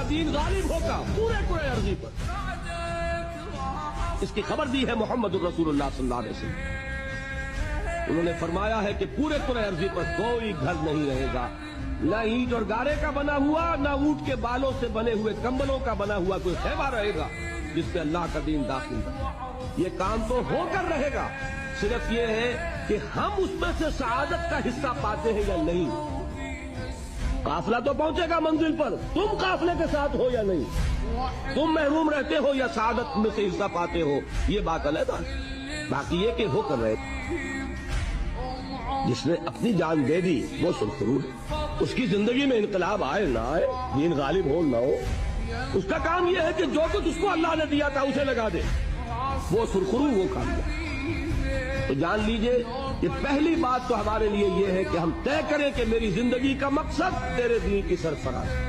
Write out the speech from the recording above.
دین غالب ہوگا پورے کرۂ ارضی پر. اس کی خبر دی ہے محمد الرسول اللہ صلی اللہ علیہ وسلم. انہوں نے فرمایا ہے کہ پورے کرۂ ارضی پر کوئی گھر نہیں رہے گا، نہ اینٹ اور گارے کا بنا ہوا، نہ اونٹ کے بالوں سے بنے ہوئے کمبلوں کا بنا ہوا کوئی خیمہ رہے گا جس پہ اللہ کا دین داخل ہے. یہ کام تو ہو کر رہے گا، صرف یہ ہے کہ ہم اس میں سے سعادت کا حصہ پاتے ہیں یا نہیں. قافلہ تو پہنچے گا منزل پر، تم قافلے کے ساتھ ہو یا نہیں، تم محروم رہتے ہو یا سعادت میں سے حصہ پاتے ہو، یہ بات علیحدہ. باقی یہ کہ ہو کر رہے. جس نے اپنی جان دے دی وہ سرخرو ہے. اس کی زندگی میں انقلاب آئے نہ آئے، دین غالب ہو نہ ہو، اس کا کام یہ ہے کہ جو کچھ اس کو اللہ نے دیا تھا اسے لگا دے. وہ سرخرو وہ کام ہے. تو جان لیجئے کہ پہلی بات تو ہمارے لیے یہ ہے کہ ہم طے کریں کہ میری زندگی کا مقصد تیرے دین کی سرفراز.